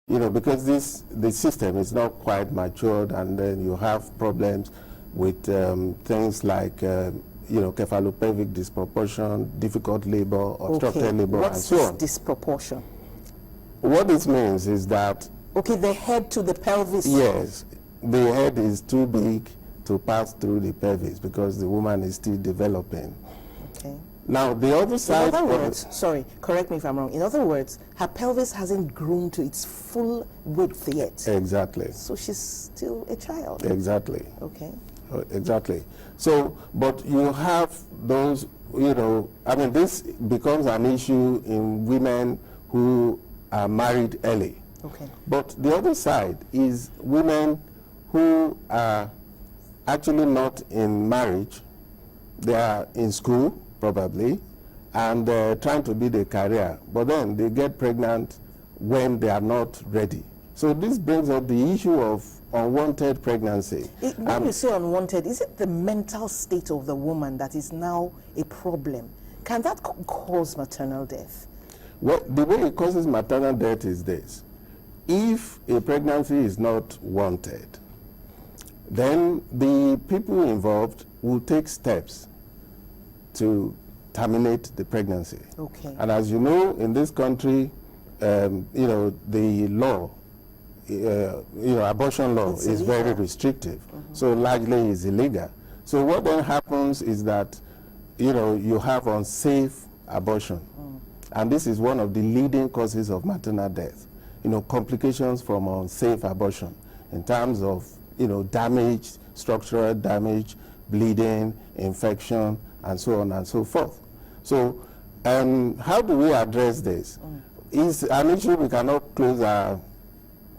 because the system is not quite matured, and then you have problems with things like, cephalopelvic disproportion, difficult labor, obstructed labor, and so on. What's disproportion? What this means is that... Okay, the head to the pelvis. Yes, the head is too big to pass through the pelvis because the woman is still developing. Okay. Now, the other side... In other words, sorry, correct me if I'm wrong. In other words, her pelvis hasn't grown to its full width yet. Exactly. So she's still a child. Exactly. Okay. Exactly. So, but you have those, this becomes an issue in women who are married early. Okay. But the other side is women who are actually not in marriage. They are in school, probably, and trying to build a career, but then they get pregnant when they are not ready. So this brings up the issue of unwanted pregnancy. When you say unwanted, is it the mental state of the woman that is now a problem? Can that cause maternal death? Well, the way it causes maternal death is this. If a pregnancy is not wanted, then the people involved will take steps to terminate the pregnancy. Okay. And as you know, in this country, the law, abortion law is very restrictive. Mm-hmm. So largely is illegal. So what then happens is that, you have unsafe abortion. Mm. And this is one of the leading causes of maternal death. Complications from unsafe abortion in terms of, damage, structural damage, bleeding, infection, and so on and so forth. So how do we address this? It's an issue we cannot close our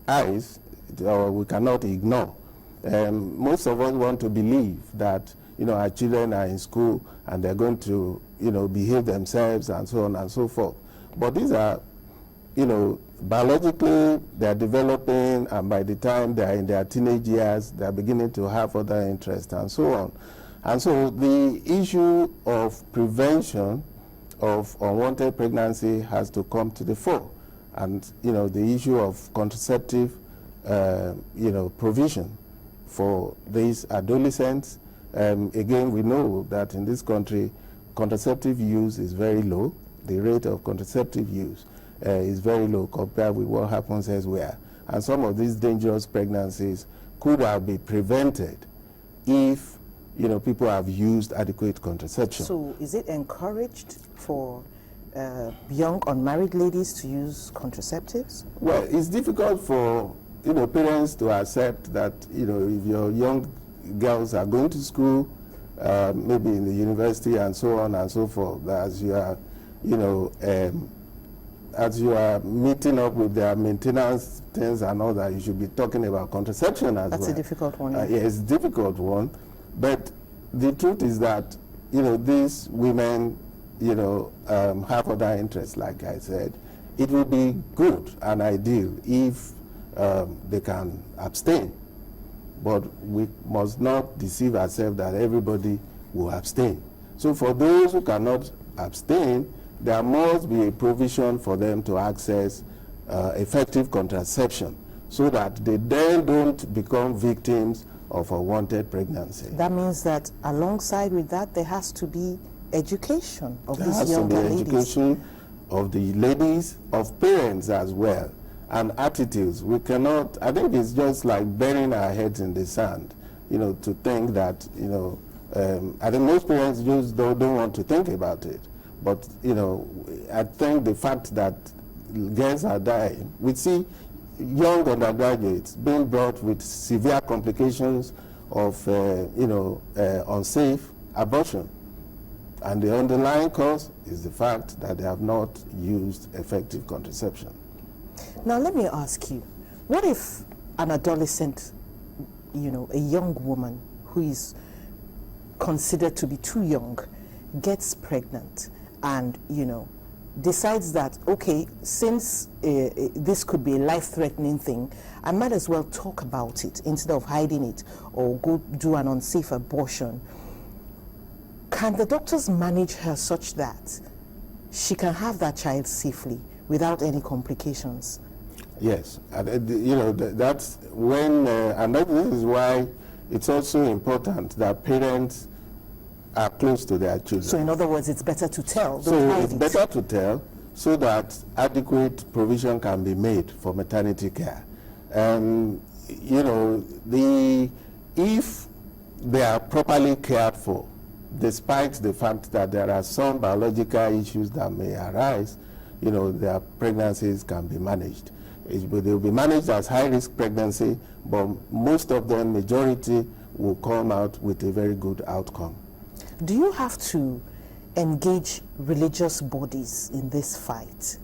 eyes, or we cannot ignore. Most of us want to believe that, our children are in school and they're going to, behave themselves and so on and so forth. But these are, biologically, they're developing, and by the time they're in their teenage years, they're beginning to have other interests and so on. And so the issue of prevention of unwanted pregnancy has to come to the fore. And, the issue of contraceptive, provision for these adolescents. Again, we know that in this country, contraceptive use is very low. The rate of contraceptive use is very low compared with what happens elsewhere. And some of these dangerous pregnancies could have been prevented if, people have used adequate contraception. So is it encouraged for young unmarried ladies to use contraceptives? Well, it's difficult for, parents to accept that, if your young girls are going to school, maybe in the university and so on and so forth, as you are, as you are meeting up with their maintenance things and all that, you should be talking about contraception as well. That's a difficult one. Yeah, it's a difficult one. But the truth is that, these women, have other interests, like I said. It would be good and ideal if they can abstain. But we must not deceive ourselves that everybody will abstain. So for those who cannot abstain, there must be a provision for them to access effective contraception so that they then don't become victims of unwanted pregnancy. That means that alongside with that, there has to be education of these younger ladies. Education of the ladies, of parents as well, and attitudes. We cannot, I think it's just like burying our heads in the sand, to think that, I think most parents just don't want to think about it. But, I think the fact that girls are dying, we see young undergraduates being brought with severe complications of, unsafe abortion. And the underlying cause is the fact that they have not used effective contraception. Now, let me ask you, what if an adolescent, a young woman who is considered to be too young, gets pregnant and, decides that, okay, since this could be a life-threatening thing, I might as well talk about it instead of hiding it or go do an unsafe abortion. Can the doctors manage her such that she can have that child safely without any complications? Yes, and that's when, and this is why it's also important that parents are close to their children. So in other words, it's better to tell. So it's better to tell so that adequate provision can be made for maternity care. If they are properly cared for, despite the fact that there are some biological issues that may arise, their pregnancies can be managed. They'll be managed as high-risk pregnancy, but most of them, majority, will come out with a very good outcome. Do you have to engage religious bodies in this fight?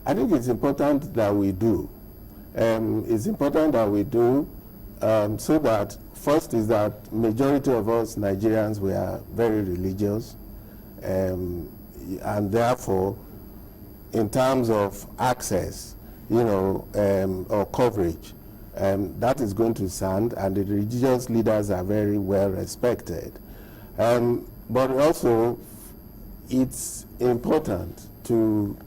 I think it's important that we do. It's important that we do so that, first is that majority of us Nigerians, we are very religious, and therefore, in terms of access, or coverage, that is going to stand, and the religious leaders are very well respected. But also, it's important to,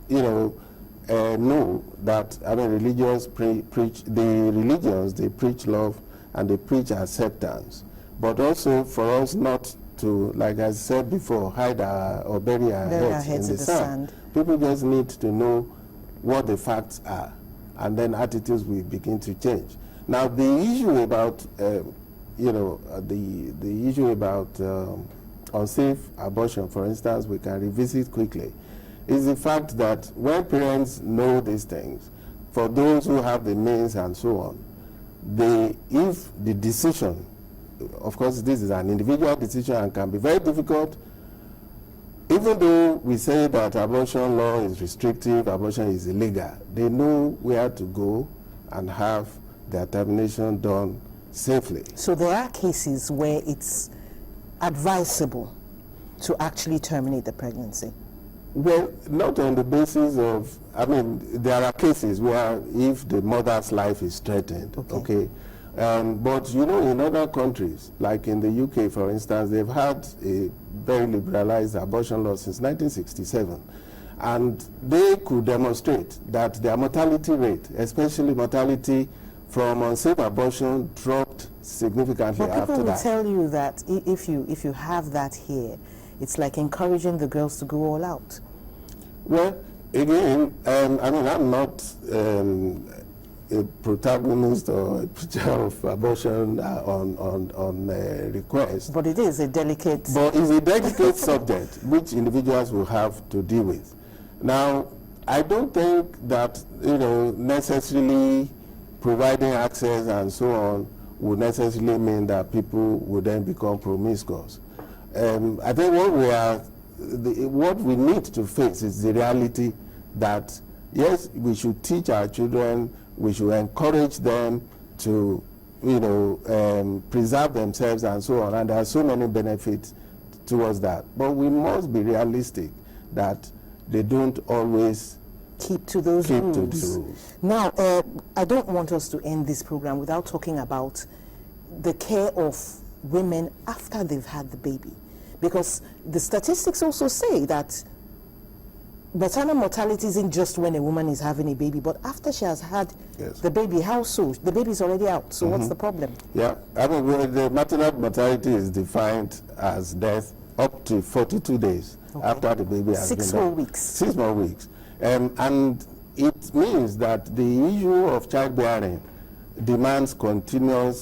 know that religions they preach love and they preach acceptance. But also for us not to, like I said before, hide or bury our heads in the sand. People just need to know what the facts are, and then attitudes will begin to change. Now, the issue about, the issue about unsafe abortion, for instance, we can revisit quickly, is the fact that when parents know these things, for those who have the means and so on, if the decision, of course, this is an individual decision and can be very difficult. Even though we say that abortion law is restrictive, abortion is illegal, they know where to go and have their termination done safely. So there are cases where it's advisable to actually terminate the pregnancy? Well, not on the basis of, there are cases where if the mother's life is threatened, okay? But in other countries, like in the UK, for instance, they've had a very liberalized abortion law since 1967. And they could demonstrate that their mortality rate, especially mortality from unsafe abortion, dropped significantly after that. But people will tell you that if you have that here, it's like encouraging the girls to go all out. Well, again, I'm not a protagonist or a preacher of abortion on request. But it is a delicate... But it's a delicate subject which individuals will have to deal with. Now, I don't think that, necessarily providing access and so on would necessarily mean that people would then become promiscuous. I think what we need to face is the reality that, yes, we should teach our children, we should encourage them to, preserve themselves and so on, and there are so many benefits towards that. But we must be realistic that they don't always keep to those rules. Now, I don't want us to end this program without talking about the care of women after they've had the baby, because the statistics also say that maternal mortality isn't just when a woman is having a baby, but after she has had the baby. How so? The baby's already out, so what's the problem? Yeah, the maternal mortality is defined as death up to 42 days after the baby has been born. 6 more weeks. 6 more weeks. And it means that the issue of childbearing demands continued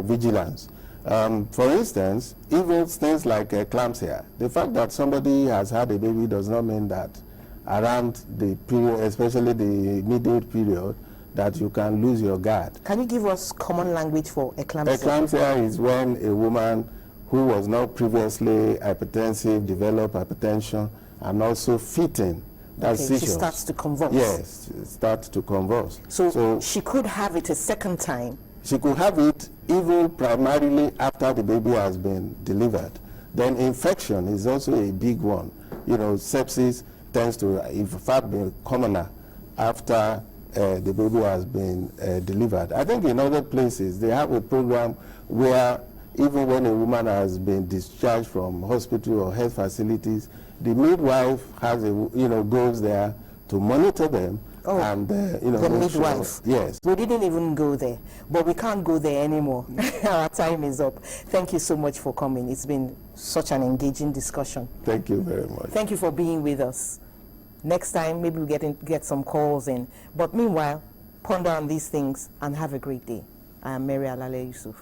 vigilance. For instance, even things like eclampsia, the fact that somebody has had a baby does not mean that around the period, especially the immediate period, that you can lose your guard. Can you give us common language for eclampsia? Eclampsia is when a woman who was not previously hypertensive develops hypertension and also fitting. That's she starts to convulse. Yes, starts to convulse. So she could have it a second time. She could have it even primarily after the baby has been delivered. Then infection is also a big one. Sepsis tends to, in fact, be commoner after the baby has been delivered. I think in other places they have a program where even when a woman has been discharged from hospital or health facilities, the midwife has goes there to monitor them and you know, the make sure- midwife. yes. We didn't even go there, but we can't go there anymore. Our time is up. Thank you so much for coming. It's been such an engaging discussion. Thank you very much. Thank you for being with us. Next time, maybe we'll get some calls in. But meanwhile, ponder on these things and have a great day. I am Mary Alale Yusuf.